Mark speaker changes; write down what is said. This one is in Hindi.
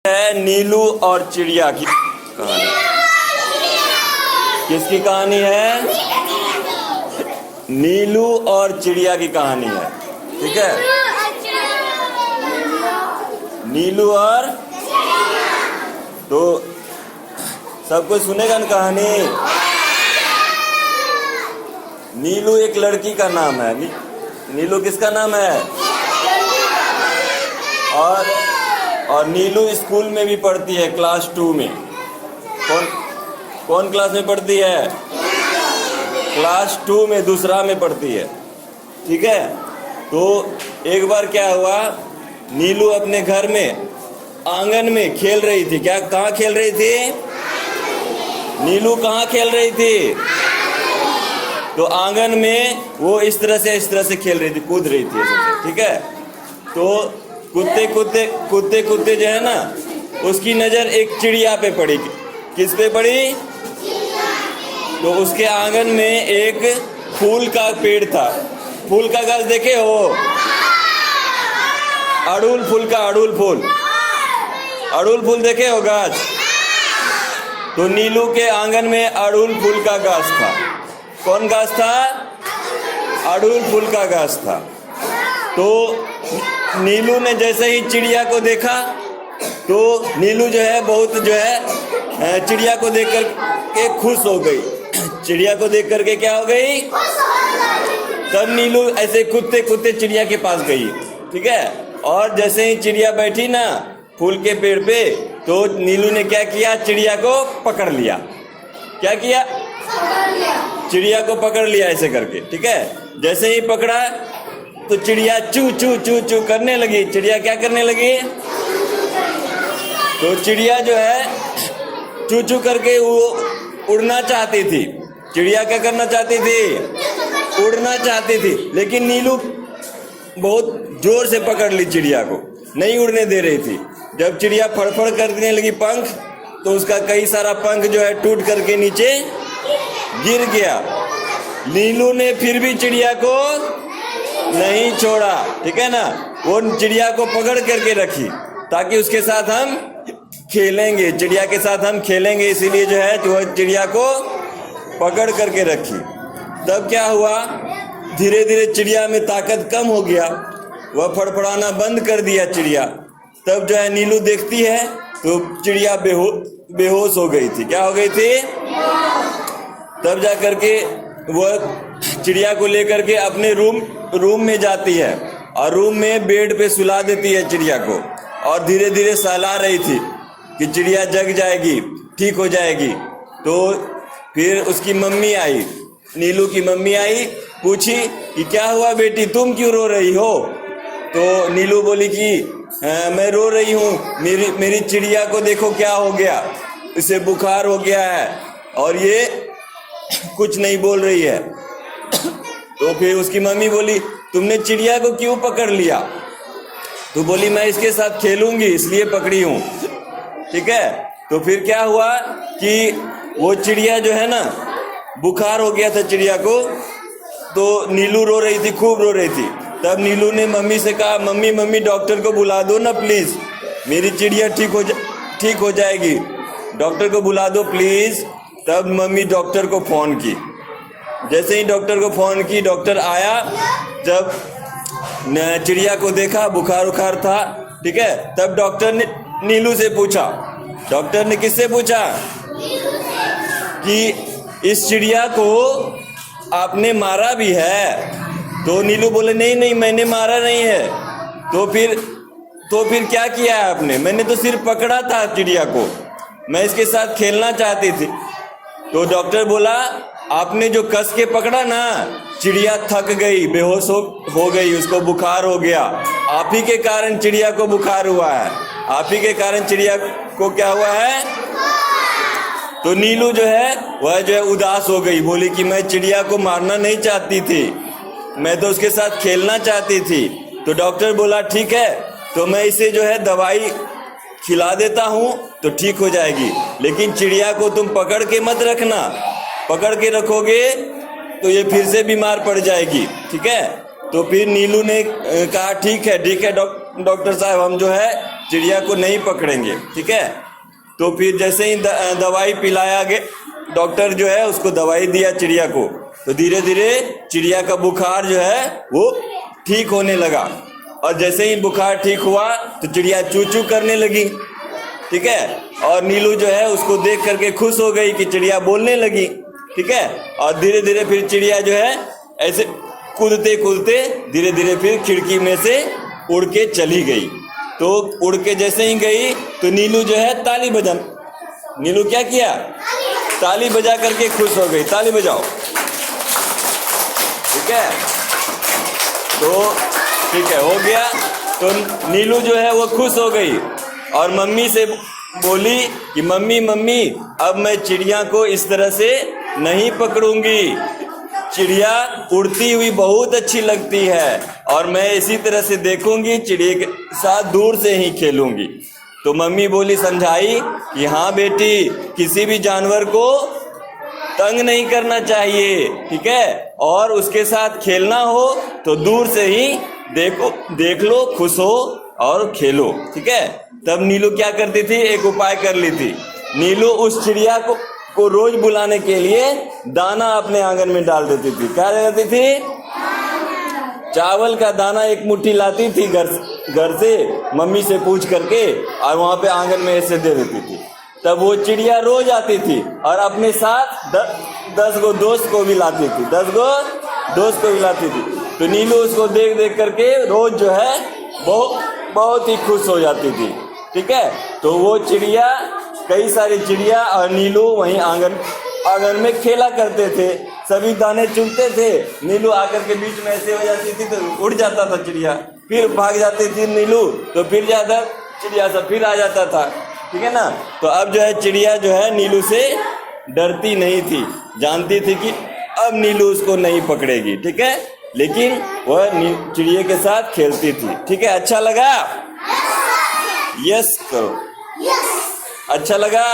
Speaker 1: है नीलू और चिड़िया की कहानी। किसकी कहानी है? नीलू और चिड़िया की कहानी है। ठीक है, नीलू और तो सब कुछ सुनेगा ना कहानी। नीलू एक लड़की का नाम है। नीलू किसका नाम है? और नीलू स्कूल में भी पढ़ती है, क्लास 2 में। कौन क्लास में पढ़ती है? क्लास 2 में, दूसरा में पढ़ती है। ठीक है, तो एक बार क्या हुआ, नीलू अपने घर में आंगन में खेल रही थी। कहाँ खेल रही थी? नीलू कहाँ खेल रही थी? तो आंगन में वो इस तरह से खेल रही थी, कूद रही थी ऐसे। ठीक है, तो कूदते जो है ना, उसकी नजर एक चिड़िया पे पड़ी। किस पे पड़ी? तो उसके आंगन में एक फूल का पेड़ था। फूल का गाछ देखे हो? अड़हुल फूल देखे हो गाछ? तो नीलू के आंगन में अड़हुल फूल का गाछ था। कौन गाछ था? अड़हुल फूल का गाछ था। तो नीलू ने जैसे ही चिड़िया को देखा, तो नीलू जो है बहुत चिड़िया को देख कर के खुश हो गई। चिड़िया को देख करके क्या हो गई? तब नीलू ऐसे कूदते चिड़िया के पास गई। ठीक है, और जैसे ही चिड़िया बैठी ना फूल के पेड़ पे, तो नीलू ने क्या किया? चिड़िया को पकड़ लिया। क्या किया? चिड़िया को पकड़ लिया ऐसे करके। ठीक है, जैसे ही पकड़ा तो चिड़िया चू चू चू चू करने लगी। चिड़िया क्या करने लगी? तो चिड़िया जो है चू चू करके वो उड़ना चाहती थी। चिड़िया क्या करना चाहती थी? उड़ना चाहती थी, लेकिन नीलू बहुत जोर से पकड़ ली चिड़िया को, नहीं उड़ने दे रही थी। जब चिड़िया फड़फड़ करने लगी पंख, तो उसका कई सारा पंख जो है टूट करके नीचे गिर गया। नीलू ने फिर भी चिड़िया को नहीं छोड़ा। ठीक है ना, वो चिड़िया को पकड़ करके रखी ताकि उसके साथ हम खेलेंगे, चिड़िया के साथ हम खेलेंगे, इसीलिए जो है वो चिड़िया को पकड़ करके रखी। तब क्या हुआ, धीरे धीरे चिड़िया में ताकत कम हो गया, वह फड़फड़ाना बंद कर दिया चिड़िया। तब जो है नीलू देखती है तो चिड़िया बेहोश हो गई थी। क्या हो गई थी? तब जा करके वह चिड़िया को लेकर के अपने रूम में जाती है, और रूम में बेड पे सुला देती है चिड़िया को, और धीरे धीरे सहला रही थी कि चिड़िया जग जाएगी, ठीक हो जाएगी। तो फिर उसकी मम्मी आई, नीलू की मम्मी आई, पूछी कि क्या हुआ बेटी, तुम क्यों रो रही हो? तो नीलू बोली कि मैं रो रही हूँ, मेरी चिड़िया को देखो क्या हो गया, इसे बुखार हो गया है और ये कुछ नहीं बोल रही है। तो फिर उसकी मम्मी बोली, तुमने चिड़िया को क्यों पकड़ लिया? तो बोली, मैं इसके साथ खेलूंगी इसलिए पकड़ी हूँ। ठीक है, तो फिर क्या हुआ कि वो चिड़िया जो है ना, बुखार हो गया था चिड़िया को, तो नीलू रो रही थी, खूब रो रही थी। तब नीलू ने मम्मी से कहा, मम्मी डॉक्टर को बुला दो ना प्लीज, मेरी चिड़िया ठीक हो जाएगी, डॉक्टर को बुला दो प्लीज। तब मम्मी डॉक्टर को फोन की। जैसे ही डॉक्टर को फोन की, डॉक्टर आया, जब चिड़िया को देखा बुखार उखार था। ठीक है, तब डॉक्टर ने नीलू से पूछा, डॉक्टर ने किससे पूछा कि इस चिड़िया को आपने मारा भी है? तो नीलू बोले, नहीं मैंने मारा नहीं है। तो फिर क्या किया है आपने? मैंने तो सिर्फ पकड़ा था चिड़िया को, मैं इसके साथ खेलना चाहती थी। तो डॉक्टर बोला, आपने जो कस के पकड़ा ना, चिड़िया थक गई, बेहोश हो गई, उसको बुखार हो गया। आप ही के कारण चिड़िया को बुखार हुआ है, आप ही के कारण चिड़िया को क्या हुआ है? तो नीलू जो है वह जो है उदास हो गई, बोली कि मैं चिड़िया को मारना नहीं चाहती थी, मैं तो उसके साथ खेलना चाहती थी। तो डॉक्टर बोला, ठीक है, तो मैं इसे जो है दवाई खिला देता हूँ तो ठीक हो जाएगी, लेकिन चिड़िया को तुम पकड़ के मत रखना, पकड़ के रखोगे तो ये फिर से बीमार पड़ जाएगी। ठीक है, तो फिर नीलू ने कहा, ठीक है डॉक्टर साहब हम जो है चिड़िया को नहीं पकड़ेंगे, ठीक है। तो फिर जैसे ही दवाई पिलाया गया, डॉक्टर जो है उसको दवाई दिया चिड़िया को, तो धीरे धीरे चिड़िया का बुखार जो है वो ठीक होने लगा। और जैसे ही बुखार ठीक हुआ तो चिड़िया चू चू करने लगी, ठीक है। और नीलू जो है उसको देख करके खुश हो गई कि चिड़िया बोलने लगी, ठीक है। और धीरे धीरे फिर चिड़िया जो है ऐसे कूदते कूदते धीरे धीरे फिर खिड़की में से उड़ के चली गई। तो उड़ के जैसे ही गई तो नीलू जो है ताली बजा, नीलू क्या किया, ताली बजा करके खुश हो गई। ताली बजाओ, ठीक है। तो ठीक है, हो गया। तो नीलू जो है वो खुश हो गई और मम्मी से बोली कि मम्मी मम्मी अब मैं चिड़िया को इस तरह से नहीं पकड़ूंगी, चिड़िया उड़ती हुई बहुत अच्छी लगती है और मैं इसी तरह से देखूंगी, चिड़िया के साथ दूर से ही खेलूंगी। तो मम्मी बोली, समझाई कि हाँ बेटी, किसी भी जानवर को तंग नहीं करना चाहिए, ठीक है। और उसके साथ खेलना हो तो दूर से ही देख लो, खुश हो और खेलो, ठीक है। तब नीलू क्या करती थी, एक उपाय कर ली थी। नीलू उस चिड़िया को रोज बुलाने के लिए दाना अपने आंगन में डाल देती थी। क्या करती थी, चावल का दाना एक मुट्ठी लाती थी घर से मम्मी से पूछ करके, और वहां पे आंगन में ऐसे दे देती थी। तब वो चिड़िया रोज आती थी और अपने साथ 10 गो दोस्त को भी लाती थी, 10 गो दोस्त को भी लाती थी। तो नीलू उसको देख देख करके रोज जो है बहुत ही खुश हो जाती थी, ठीक है। तो वो चिड़िया, कई सारी चिड़िया और नीलू वहीं आंगन में खेला करते थे, सभी दाने चुगते थे। नीलू आकर के बीच में ऐसे हो जाती थी तो उड़ जाता था चिड़िया, फिर भाग जाती थी नीलू, तो फिर ज्यादा चिड़िया सब फिर आ जाता था, ठीक है ना। तो अब जो है चिड़िया जो है नीलू से डरती नहीं थी, जानती थी कि अब नीलू उसको नहीं पकड़ेगी, ठीक है। लेकिन वह चिड़िया के साथ खेलती थी, ठीक है। अच्छा लगा, यस करो, अच्छा लगा।